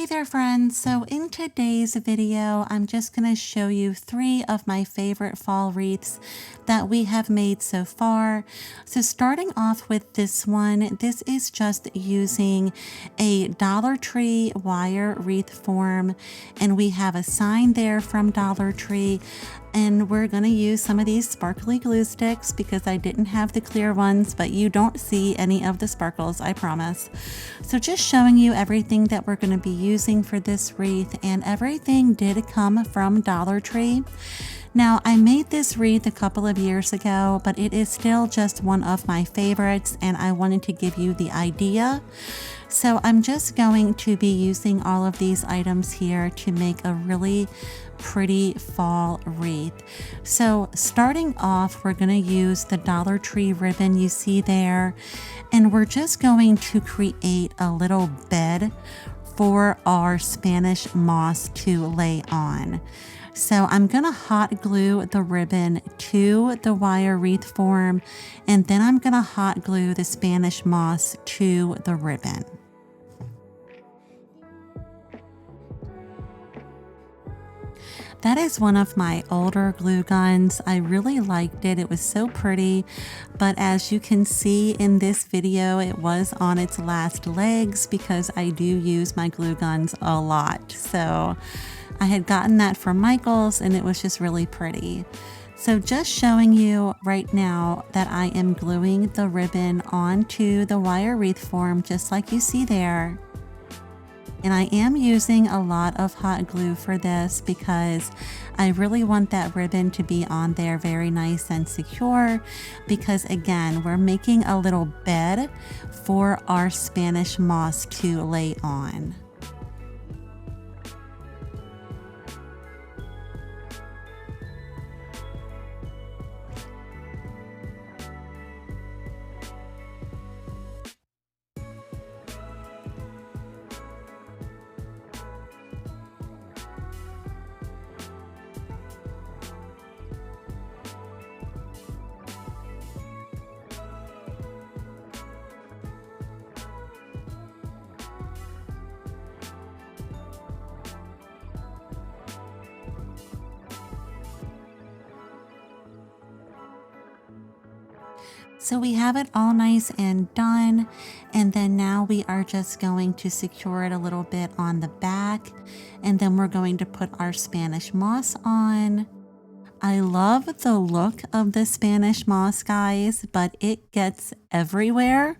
there friends, so in today's video I'm just going to show you 3 of my favorite fall wreaths that we have made so far. So starting off with this one, this is just using a Dollar Tree wire wreath form, and we have a sign there from Dollar Tree. And we're going to use some of these sparkly glue sticks because I didn't have the clear ones, but you don't see any of the sparkles, I promise. So just showing you everything that we're going to be using for this wreath, and everything did come from Dollar Tree. Now, I made this wreath a couple of years ago, but it is still just one of my favorites, and I wanted to give you the idea. So I'm just going to be using all of these items here to make a really pretty fall wreath. So starting off, we're going to use the Dollar Tree ribbon you see there, and we're just going to create a little bed for our Spanish moss to lay on. So I'm going to hot glue the ribbon to the wire wreath form, and then I'm going to hot glue the Spanish moss to the ribbon. That is one of my older glue guns. I really liked it. It was so pretty, but as you can see in this video, it was on its last legs because I do use my glue guns a lot. So I had gotten that from Michael's and it was just really pretty. So just showing you right now that I am gluing the ribbon onto the wire wreath form just like you see there. And I am using a lot of hot glue for this because I really want that ribbon to be on there very nice and secure, because again, we're making a little bed for our Spanish moss to lay on. So we have it all nice and done, and then now we are just going to secure it a little bit on the back, and then we're going to put our Spanish moss on. I love the look of the Spanish moss, guys, but it gets everywhere.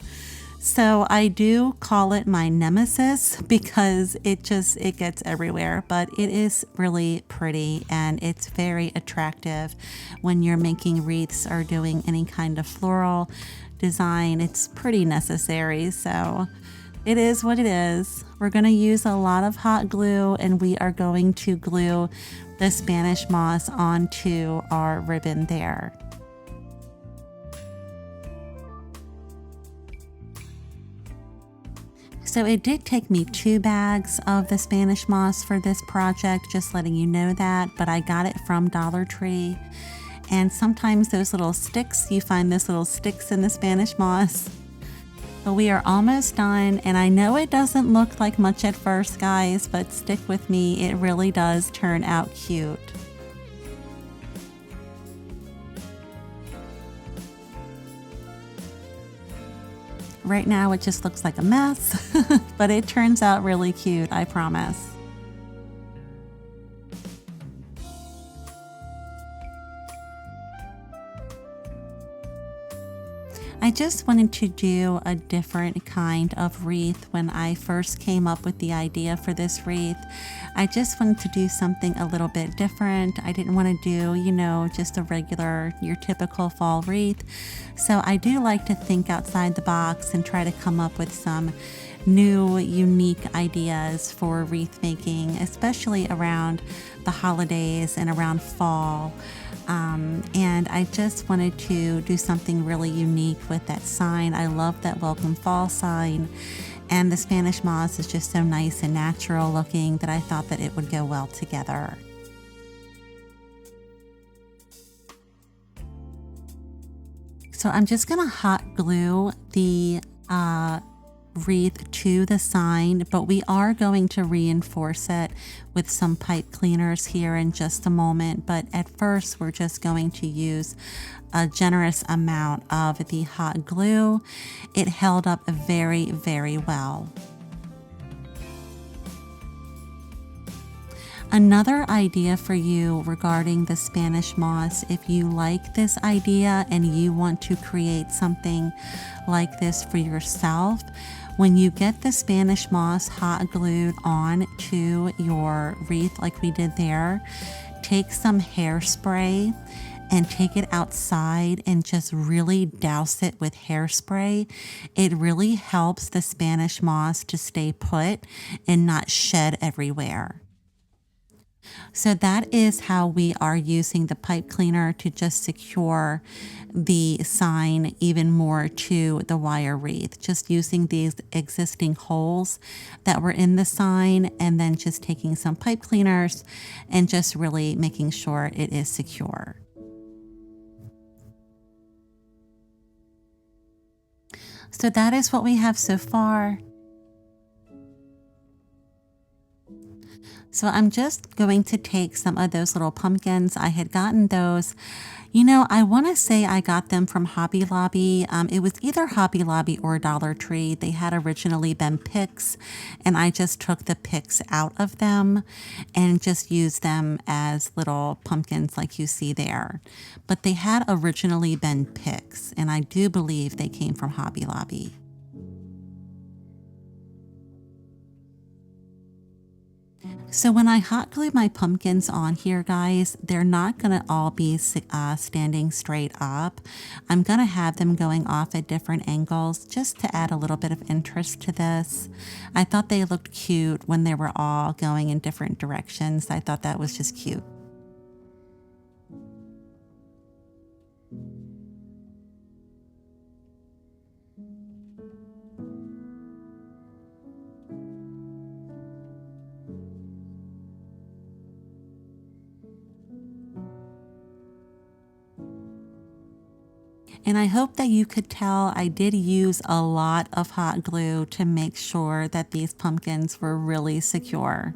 So I do call it my nemesis because it gets everywhere, but it is really pretty and it's very attractive when you're making wreaths or doing any kind of floral design. It's pretty necessary, so it is what it is. We're going to use a lot of hot glue, and we are going to glue the Spanish moss onto our ribbon there. So it did take me 2 bags of the Spanish moss for this project, just letting you know that, but I got it from Dollar Tree. And sometimes those little sticks, you find those little sticks in the Spanish moss. But we are almost done, and I know it doesn't look like much at first, guys, but stick with me, it really does turn out cute. Right now it just looks like a mess, but it turns out really cute, I promise. I just wanted to do a different kind of wreath when I first came up with the idea for this wreath. I just wanted to do something a little bit different. I didn't want to do, you know, just a regular, your typical fall wreath. So I do like to think outside the box and try to come up with some new, unique ideas for wreath making, especially around the holidays and around fall. And I just wanted to do something really unique with that sign. I love that welcome fall sign, and the Spanish moss is just so nice and natural looking that I thought that it would go well together. So I'm just gonna hot glue the wreath to the sign, but we are going to reinforce it with some pipe cleaners here in just a moment. But at first, we're just going to use a generous amount of the hot glue. It held up very, very well. Another idea for you regarding the Spanish moss, if you like this idea and you want to create something like this for yourself, when you get the Spanish moss hot glued on to your wreath like we did there, take some hairspray and take it outside and just really douse it with hairspray. It really helps the Spanish moss to stay put and not shed everywhere. So that is how we are using the pipe cleaner to just secure the sign even more to the wire wreath. Just using these existing holes that were in the sign and then just taking some pipe cleaners and just really making sure it is secure. So that is what we have so far. So I'm just going to take some of those little pumpkins. I had gotten those, you know, I want to say I got them from Hobby Lobby. It was either Hobby Lobby or Dollar Tree. They had originally been picks, and I just took the picks out of them and just used them as little pumpkins like you see there. But they had originally been picks, and I do believe they came from Hobby Lobby. So when I hot glue my pumpkins on here, guys, they're not going to all be standing straight up. I'm going to have them going off at different angles just to add a little bit of interest to this. I thought they looked cute when they were all going in different directions. I thought that was just cute. And I hope that you could tell I did use a lot of hot glue to make sure that these pumpkins were really secure.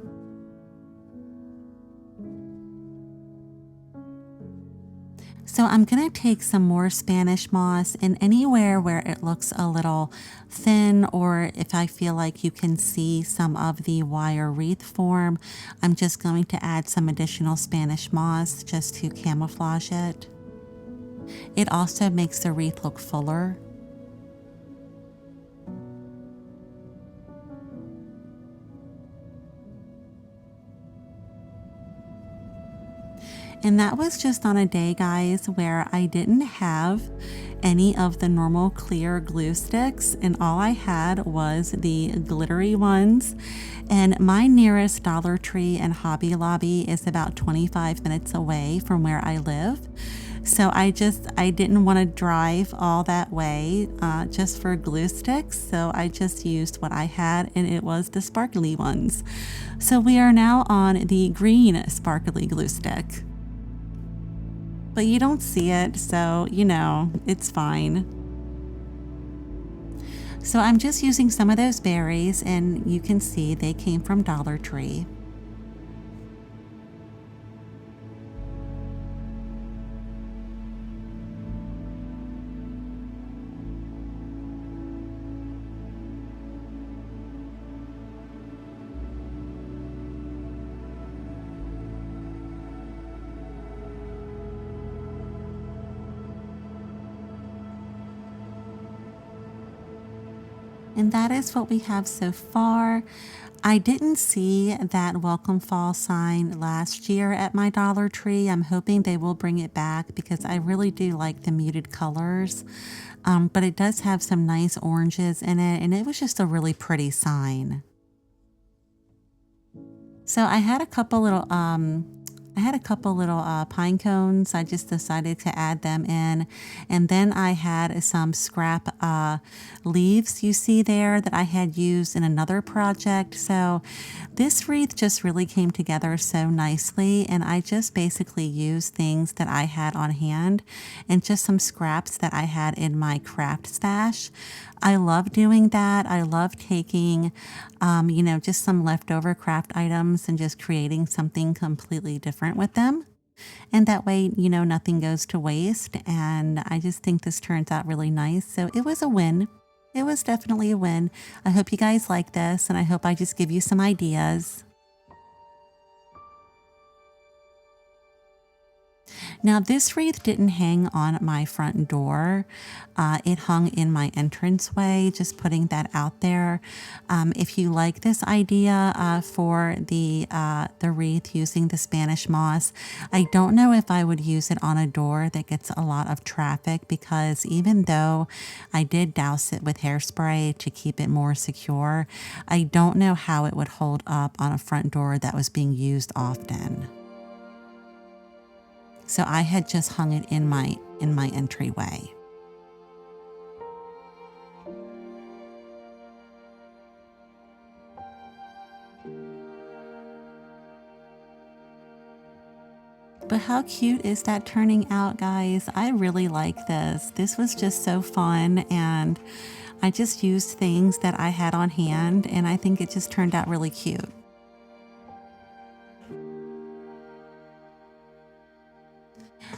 So I'm going to take some more Spanish moss, and anywhere where it looks a little thin, or if I feel like you can see some of the wire wreath form, I'm just going to add some additional Spanish moss just to camouflage it. It also makes the wreath look fuller. And that was just on a day, guys, where I didn't have any of the normal clear glue sticks, and all I had was the glittery ones. And my nearest Dollar Tree and Hobby Lobby is about 25 minutes away from where I live. So I didn't want to drive all that way just for glue sticks. So I just used what I had, and it was the sparkly ones. So we are now on the green sparkly glue stick. But you don't see it, so you know, it's fine. So I'm just using some of those berries, and you can see they came from Dollar Tree. And that is what we have so far. I didn't see that welcome fall sign last year at my Dollar Tree. I'm hoping they will bring it back because I really do like the muted colors. But it does have some nice oranges in it, and it was just a really pretty sign. So I had a couple little I had a couple little pine cones. I just decided to add them in. And then I had some scrap leaves you see there that I had used in another project. So this wreath just really came together so nicely. And I just basically used things that I had on hand and just some scraps that I had in my craft stash. I love doing that. I love taking, just some leftover craft items and just creating something completely different with them. And that way, nothing goes to waste. And I just think this turns out really nice. So it was a win. It was definitely a win. I hope you guys like this, and I hope I just give you some ideas. Now this wreath didn't hang on my front door. It hung in my entranceway, just putting that out there. If you like this idea for the wreath using the Spanish moss, I don't know if I would use it on a door that gets a lot of traffic, because even though I did douse it with hairspray to keep it more secure, I don't know how it would hold up on a front door that was being used often. So I had just hung it in my entryway. But how cute is that turning out, guys? I really like this. This was just so fun, and I just used things that I had on hand, and I think it just turned out really cute.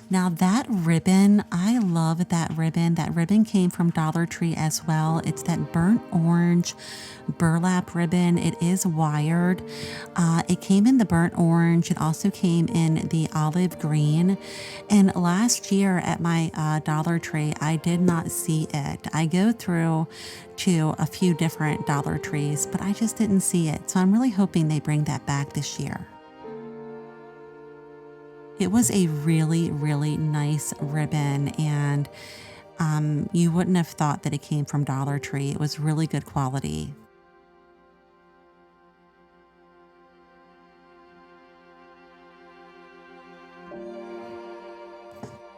Now that ribbon, I love that ribbon. That ribbon came from Dollar Tree as well. It's that burnt orange burlap ribbon. It is wired. It came in the burnt orange. It also came in the olive green. And last year at my Dollar Tree, I did not see it. I go through to a few different Dollar Trees, but I just didn't see it. So I'm really hoping they bring that back this year. It was a really, really nice ribbon, and you wouldn't have thought that it came from Dollar Tree. It was really good quality.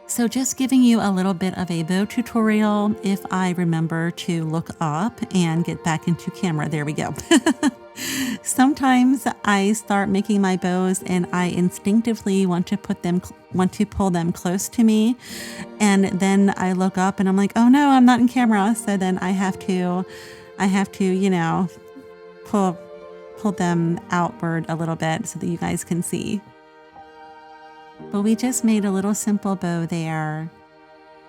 So just giving you a little bit of a bow tutorial if I remember to look up and get back into camera. There we go. Sometimes I start making my bows and I instinctively want to pull them close to me, and then I look up and I'm like, oh no, I'm not in camera. So then I have to, pull them outward a little bit so that you guys can see. But we just made a little simple bow there,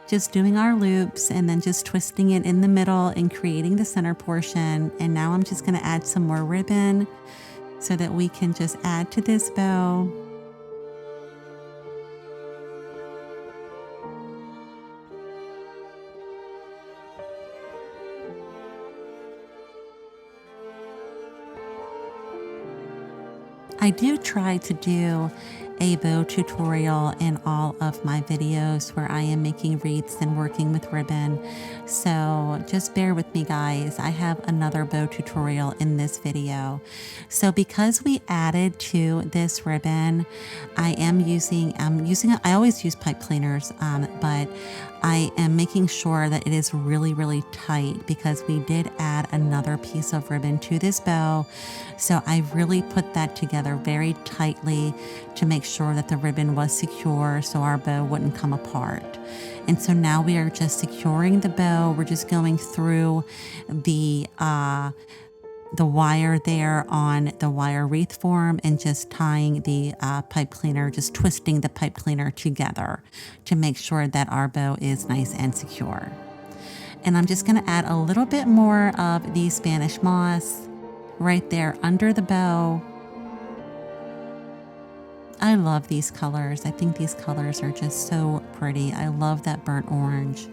just doing our loops and then just twisting it in the middle and creating the center portion. And now I'm just going to add some more ribbon so that we can just add to this bow. I do try to do a bow tutorial in all of my videos where I am making wreaths and working with ribbon. So just bear with me, guys. I have another bow tutorial in this video. So because we added to this ribbon, I always use pipe cleaners, but I am making sure that it is really, really tight because we did add another piece of ribbon to this bow. So I really put that together very tightly to make sure that the ribbon was secure so our bow wouldn't come apart. And so now we are just securing the bow. We're just going through the wire there on the wire wreath form and just tying the pipe cleaner, just twisting the pipe cleaner together to make sure that our bow is nice and secure. And I'm just going to add a little bit more of the Spanish moss right there under the bow. I love these colors. I think these colors are just so pretty. I love that burnt orange.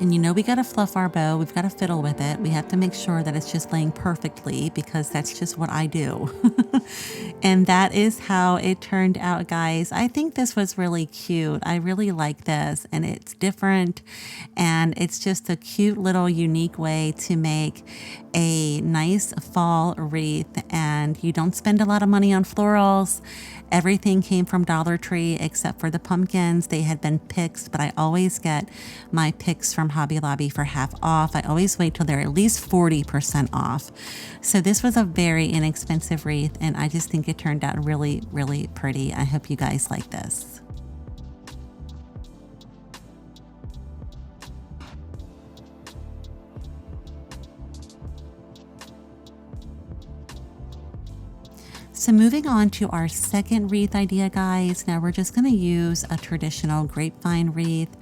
And you know, we got to fluff our bow. We've got to fiddle with it. We have to make sure that it's just laying perfectly because that's just what I do. And that is how it turned out, guys. I think this was really cute. I really like this, and it's different, and it's just a cute little unique way to make a nice fall wreath. And you don't spend a lot of money on florals. Everything came from Dollar Tree except for the pumpkins. They had been picked, but I always get my picks from Hobby Lobby for half off. I always wait till they're at least 40% off. So this was a very inexpensive wreath, and I just think it turned out really, really pretty. I hope you guys like this. So moving on to our second wreath idea, guys. Now we're just going to use a traditional grapevine wreath.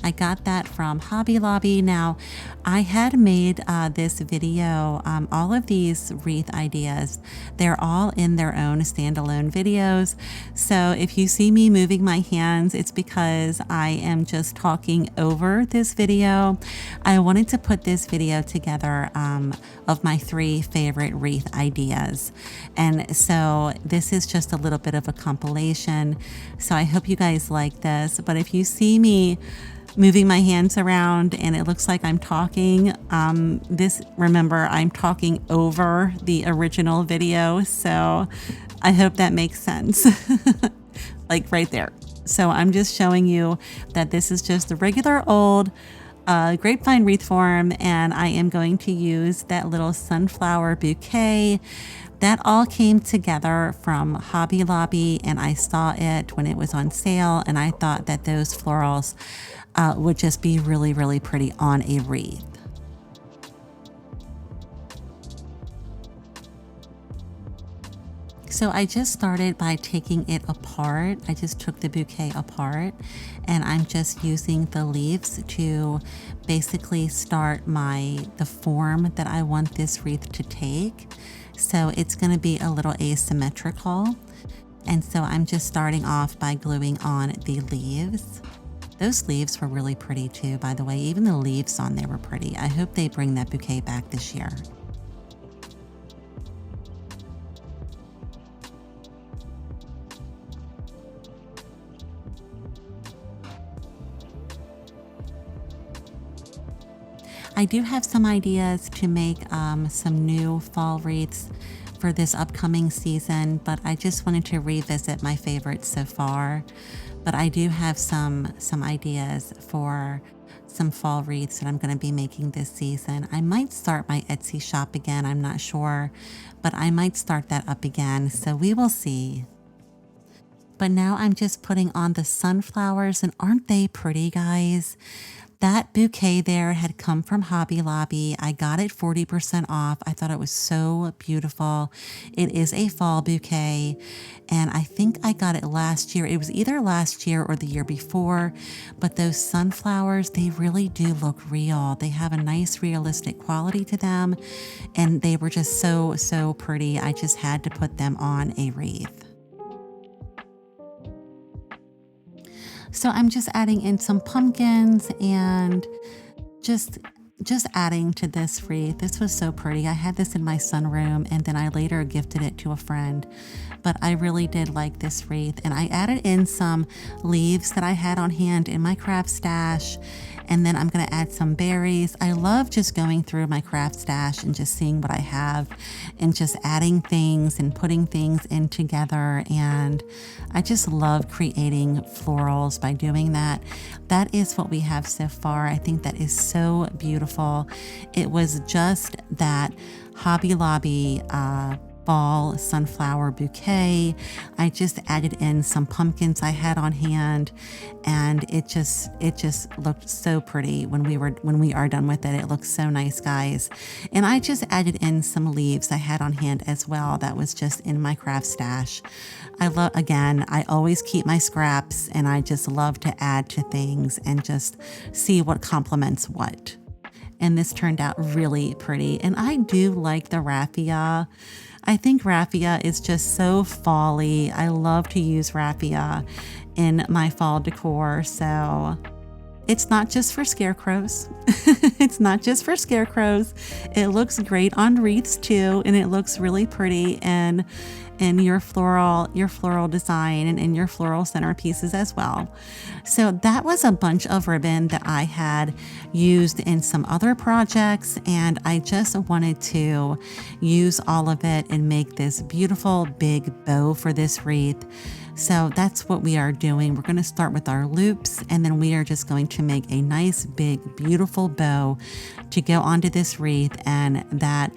I got that from Hobby Lobby. Now I had made this video, all of these wreath ideas, they're all in their own standalone videos. So if you see me moving my hands, it's because I am just talking over this video. I wanted to put this video together of my 3 favorite wreath ideas. And so this is just a little bit of a compilation. So I hope you guys like this. But if you see me moving my hands around and it looks like I'm talking, remember, I'm talking over the original video. So I hope that makes sense. Like right there. So I'm just showing you that this is just the regular old grapevine wreath form, and I am going to use that little sunflower bouquet. That all came together from Hobby Lobby, and I saw it when it was on sale, and I thought that those florals would just be really, really pretty on a wreath. So I just started by taking it apart. I just took the bouquet apart, and I'm just using the leaves to basically start the form that I want this wreath to take. So it's going to be a little asymmetrical. And so I'm just starting off by gluing on the leaves. Those leaves were really pretty too, by the way. Even the leaves on there were pretty. I hope they bring that bouquet back this year. I do have some ideas to make some new fall wreaths for this upcoming season, but I just wanted to revisit my favorites so far. But I do have some ideas for some fall wreaths that I'm going to be making this season. I might start my Etsy shop again, I'm not sure, but I might start that up again, so we will see. But now I'm just putting on the sunflowers, and aren't they pretty, guys? That bouquet there had come from Hobby Lobby. I got it 40% off. I thought it was so beautiful. It is a fall bouquet, and I think I got it last year. It was either last year or the year before, but those sunflowers, they really do look real. They have a nice realistic quality to them, and they were just so, so pretty. I just had to put them on a wreath. So I'm just adding in some pumpkins and just adding to this wreath. This was so pretty. I had this in my sunroom, and then I later gifted it to a friend. But I really did like this wreath, and I added in some leaves that I had on hand in my craft stash, and then I'm going to add some berries. I love just going through my craft stash and just seeing what I have and just adding things and putting things in together, and I just love creating florals by doing that. That is what we have so far. I think that is so beautiful. It was just that Hobby Lobby fall sunflower bouquet. I just added in some pumpkins I had on hand, and it just looked so pretty when we are done with it. It looks so nice, guys. And I just added in some leaves I had on hand as well. That was just in my craft stash. I always keep my scraps, and I just love to add to things and just see what complements what. And this turned out really pretty. And I do like the raffia. I think raffia is just so fall-y. I love to use raffia in my fall decor. So it's not just for scarecrows. It's not just for scarecrows. It looks great on wreaths too, and it looks really pretty in your floral design and in your floral centerpieces as well. So that was a bunch of ribbon that I had used in some other projects, and I just wanted to use all of it and make this beautiful big bow for this wreath. So that's what we are doing. We're going to start with our loops, and then we are just going to make a nice big beautiful bow to go onto this wreath. And that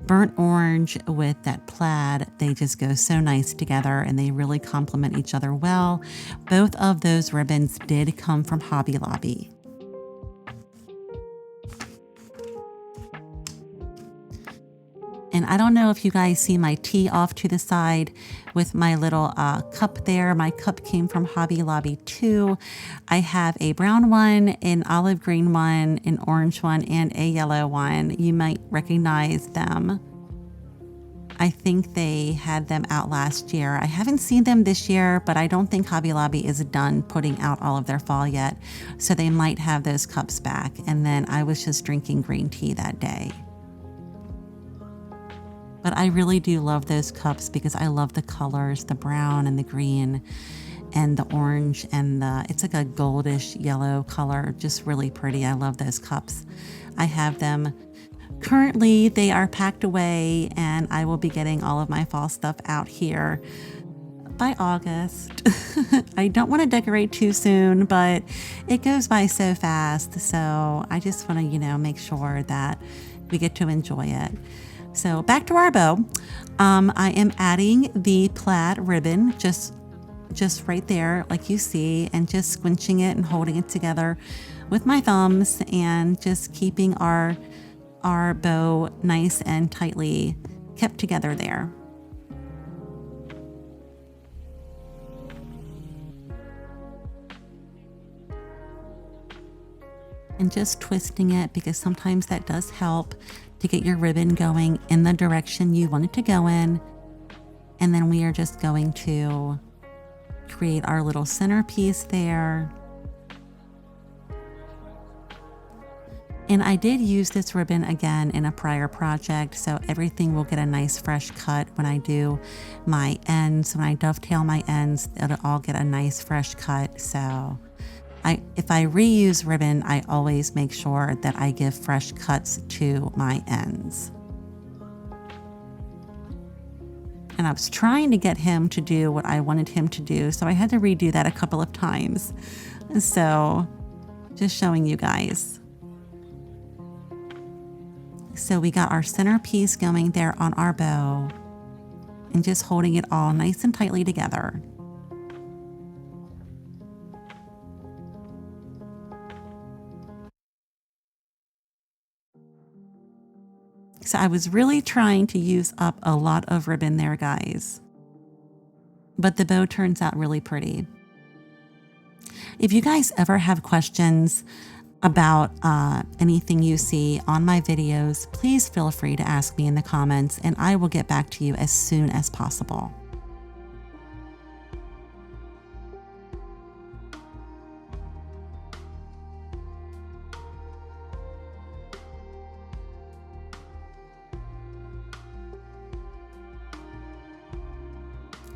burnt orange with that plaid, they just go so nice together and they really complement each other well. Both of those ribbons did come from Hobby Lobby. And I don't know if you guys see my tea off to the side with my little cup there. My cup came from Hobby Lobby too. I have a brown one, an olive green one, an orange one, and a yellow one. You might recognize them. I think they had them out last year. I haven't seen them this year, but I don't think Hobby Lobby is done putting out all of their fall yet. So they might have those cups back. And then I was just drinking green tea that day. But I really do love those cups because I love the colors, the brown and the green and the orange and it's like a goldish yellow color, just really pretty. I love those cups. I have them. Currently, they are packed away and I will be getting all of my fall stuff out here by August. I don't want to decorate too soon, but it goes by so fast. So I just want to, make sure that we get to enjoy it. So back to our bow. I am adding the plaid ribbon just right there, like you see, and just squinching it and holding it together with my thumbs and just keeping our bow nice and tightly kept together there. And just twisting it because sometimes that does help to get your ribbon going in the direction you want it to go in. And then we are just going to create our little centerpiece there. And I did use this ribbon again in a prior project, so everything will get a nice fresh cut when I do my ends. When I dovetail my ends, it'll all get a nice fresh cut. So if I reuse ribbon, I always make sure that I give fresh cuts to my ends. And I was trying to get him to do what I wanted him to do, so I had to redo that a couple of times. So just showing you guys. So we got our centerpiece going there on our bow and just holding it all nice and tightly together. So I was really trying to use up a lot of ribbon there, guys. But the bow turns out really pretty. If you guys ever have questions about anything you see on my videos, please feel free to ask me in the comments and I will get back to you as soon as possible.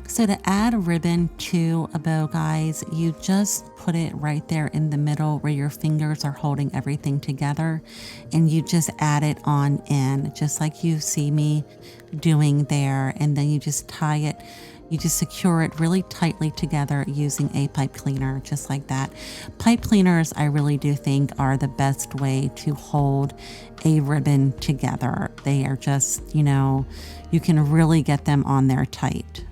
So to add ribbon to a bow, guys, you just put it right there in the middle where your fingers are holding everything together, and you just add it on in, just like you see me doing there. And then you just tie it, you just secure it really tightly together using a pipe cleaner, just like that. Pipe cleaners, I really do think, are the best way to hold a ribbon together. They are just, you can really get them on there tight.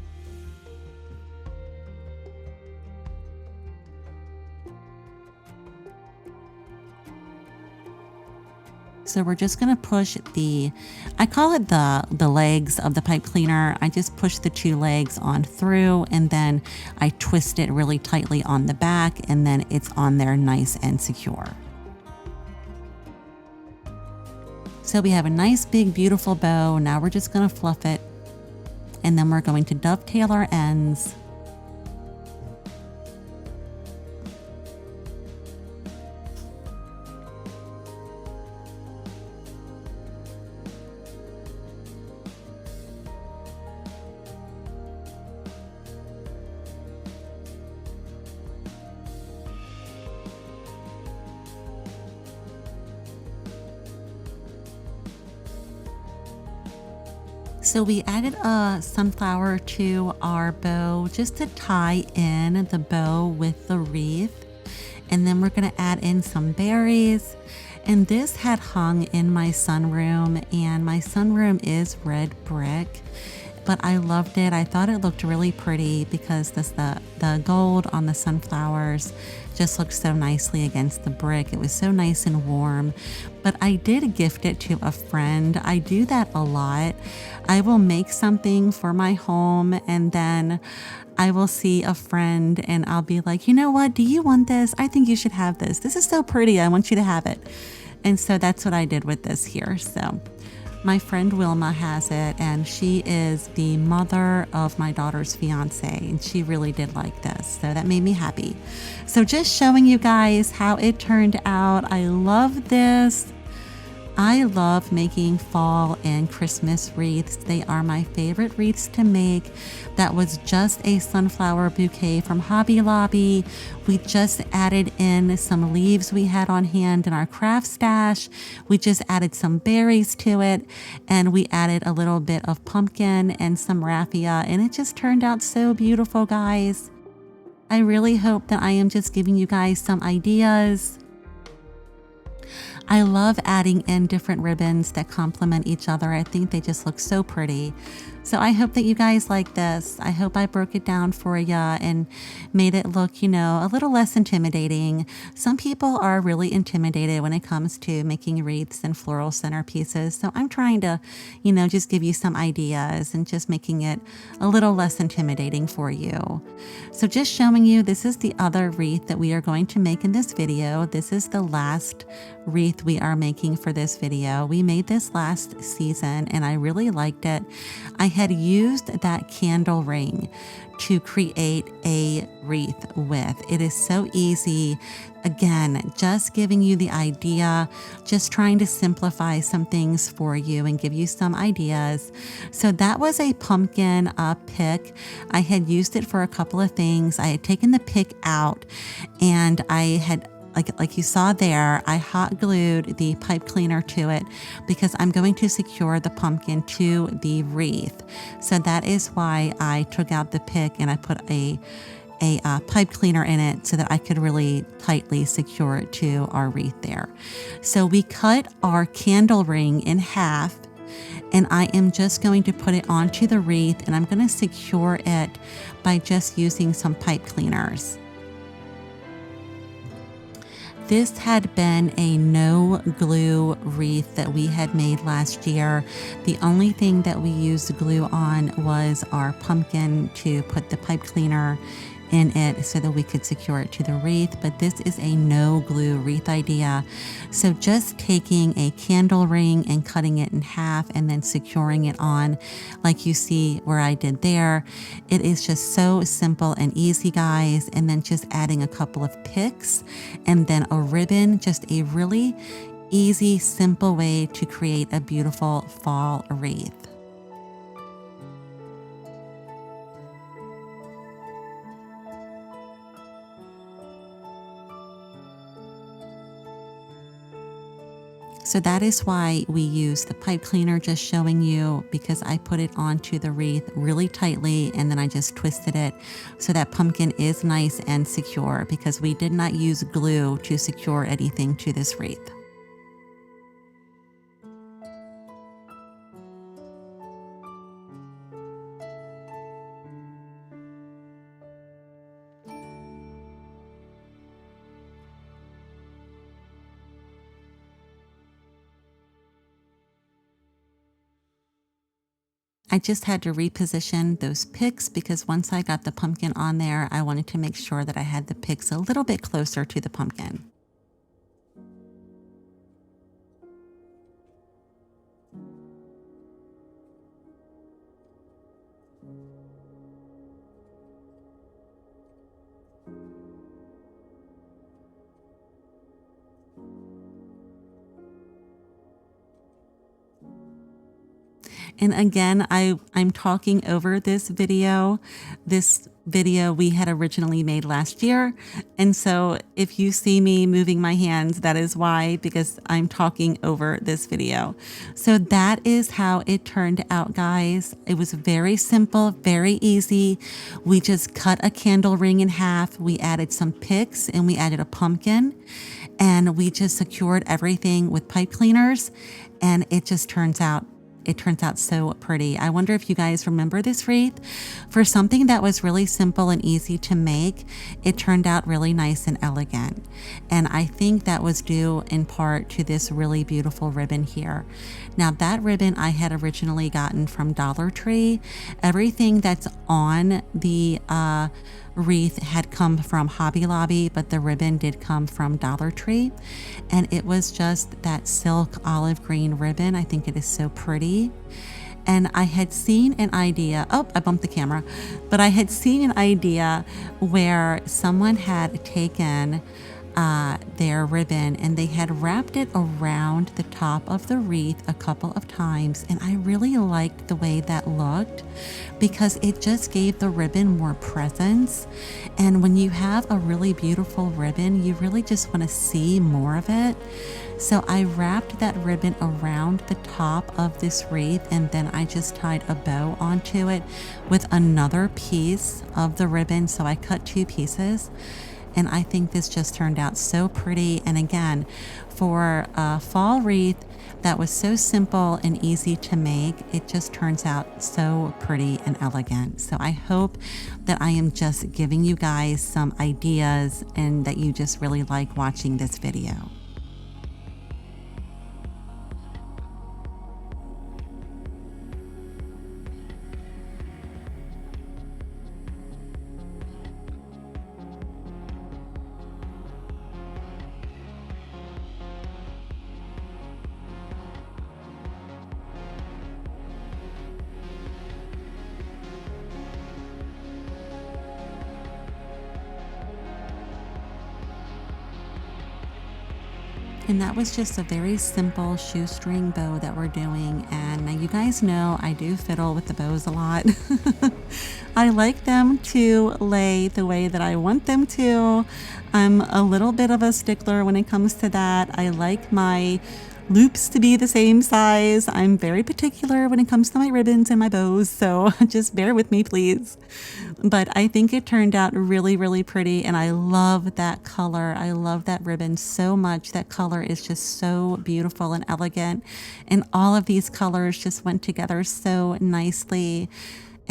So we're just going to push I call it the legs of the pipe cleaner. I just push the two legs on through and then I twist it really tightly on the back and then it's on there nice and secure. So we have a nice big beautiful bow. Now we're just going to fluff it and then we're going to dovetail our ends. So we added a sunflower to our bow just to tie in the bow with the wreath. And then we're gonna add in some berries. And this had hung in my sunroom, and my sunroom is red brick, but I loved it. I thought it looked really pretty because the gold on the sunflowers just looked so nicely against the brick. It was so nice and warm. But I did gift it to a friend. I do that a lot. I will make something for my home, and then I will see a friend and I'll be like, you know what, do you want this? I think you should have this. This is so pretty. I want you to have it. And so that's what I did with this here. So my friend Wilma has it, and she is the mother of my daughter's fiance, and she really did like this. So that made me happy. So just showing you guys how it turned out. I love this. I love making fall and Christmas wreaths. They are my favorite wreaths to make. That was just a sunflower bouquet from Hobby Lobby. We just added in some leaves we had on hand in our craft stash. We just added some berries to it, and we added a little bit of pumpkin and some raffia, and it just turned out so beautiful, guys. I really hope that I am just giving you guys some ideas. I love adding in different ribbons that complement each other. I think they just look so pretty. So I hope that you guys like this. I hope I broke it down for you and made it look, a little less intimidating. Some people are really intimidated when it comes to making wreaths and floral centerpieces. So I'm trying to, just give you some ideas and just making it a little less intimidating for you. So just showing you, this is the other wreath that we are going to make in this video. This is the last wreath we are making for this video. We made this last season and I really liked it. I had used that candle ring to create a wreath with. It is so easy. Again, just giving you the idea, just trying to simplify some things for you and give you some ideas. So that was a pumpkin pick. I had used it for a couple of things. I had taken the pick out, and I had like you saw there, I hot glued the pipe cleaner to it because I'm going to secure the pumpkin to the wreath. So that is why I took out the pick and I put a pipe cleaner in it so that I could really tightly secure it to our wreath there. So we cut our candle ring in half, and I am just going to put it onto the wreath, and I'm going to secure it by just using some pipe cleaners. This had been a no glue wreath that we had made last year. The only thing that we used glue on was our pumpkin to put the pipe cleaner in it so that we could secure it to the wreath, but this is a no glue wreath idea. So just taking a candle ring and cutting it in half and then securing it on like you see where I did there. It is just so simple and easy, guys. And then just adding a couple of picks and then a ribbon, just a really easy, simple way to create a beautiful fall wreath. So that is why we use the pipe cleaner, just showing you, because I put it onto the wreath really tightly and then I just twisted it so that pumpkin is nice and secure, because we did not use glue to secure anything to this wreath. I just had to reposition those picks because once I got the pumpkin on there, I wanted to make sure that I had the picks a little bit closer to the pumpkin. And again, I'm talking over this video. This video we had originally made last year. And so if you see me moving my hands, that is why, because I'm talking over this video. So that is how it turned out, guys. It was very simple, very easy. We just cut a candle ring in half. We added some picks and we added a pumpkin, and we just secured everything with pipe cleaners, and it just turns out so pretty. I wonder if you guys remember this wreath. For something that was really simple and easy to make, it turned out really nice and elegant. And I think that was due in part to this really beautiful ribbon here. Now that ribbon I had originally gotten from Dollar Tree. Everything that's on the wreath had come from Hobby Lobby, but the ribbon did come from Dollar Tree, and it was just that silk olive green ribbon. I think it is so pretty. And I had seen an idea, oh, I bumped the camera, but I had seen an idea where someone had taken their ribbon and they had wrapped it around the top of the wreath a couple of times, and I really liked the way that looked because it just gave the ribbon more presence. And when you have a really beautiful ribbon, you really just want to see more of it. So I wrapped that ribbon around the top of this wreath, and then I just tied a bow onto it with another piece of the ribbon. So I cut 2 pieces. And I think this just turned out so pretty. And again, for a fall wreath that was so simple and easy to make, it just turns out so pretty and elegant. So I hope that I am just giving you guys some ideas and that you just really like watching this video. And that was just a very simple shoestring bow that we're doing. And now you guys know I do fiddle with the bows a lot. I like them to lay the way that I want them to. I'm a little bit of a stickler when it comes to that. I like my loops to be the same size. I'm very particular when it comes to my ribbons and my bows, so just bear with me, please. But I think it turned out really, really pretty, and I love that color. I love that ribbon so much. That color is just so beautiful and elegant, and all of these colors just went together so nicely.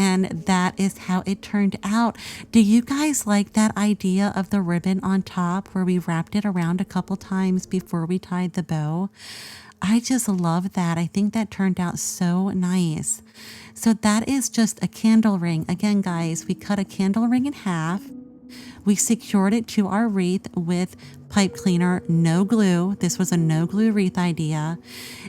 And that is how it turned out. Do you guys like that idea of the ribbon on top where we wrapped it around a couple times before we tied the bow? I just love that. I think that turned out so nice. So that is just a candle ring. Again, guys, we cut a candle ring in half. We secured it to our wreath with pipe cleaner, no glue. This was a no glue wreath idea.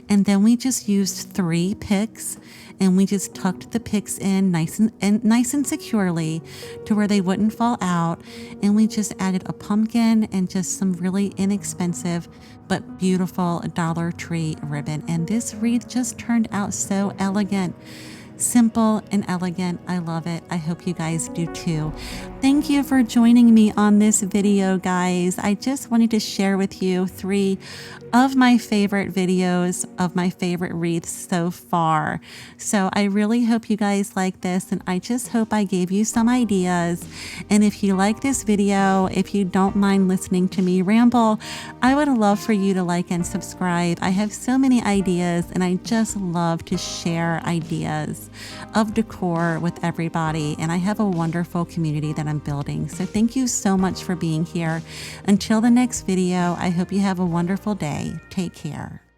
And then we just used 3 picks, and we just tucked the picks in nice and securely to where they wouldn't fall out. And we just added a pumpkin and just some really inexpensive but beautiful Dollar Tree ribbon. And this wreath just turned out so elegant. Simple and elegant. I love it. I hope you guys do too. Thank you for joining me on this video, guys. I just wanted to share with you 3 of my favorite videos of my favorite wreaths so far. So I really hope you guys like this, and I just hope I gave you some ideas. And if you like this video, if you don't mind listening to me ramble, I would love for you to like and subscribe. I have so many ideas, and I just love to share ideas of decor with everybody, and I have a wonderful community that I'm building. So thank you so much for being here. Until the next video, I hope you have a wonderful day. Take care.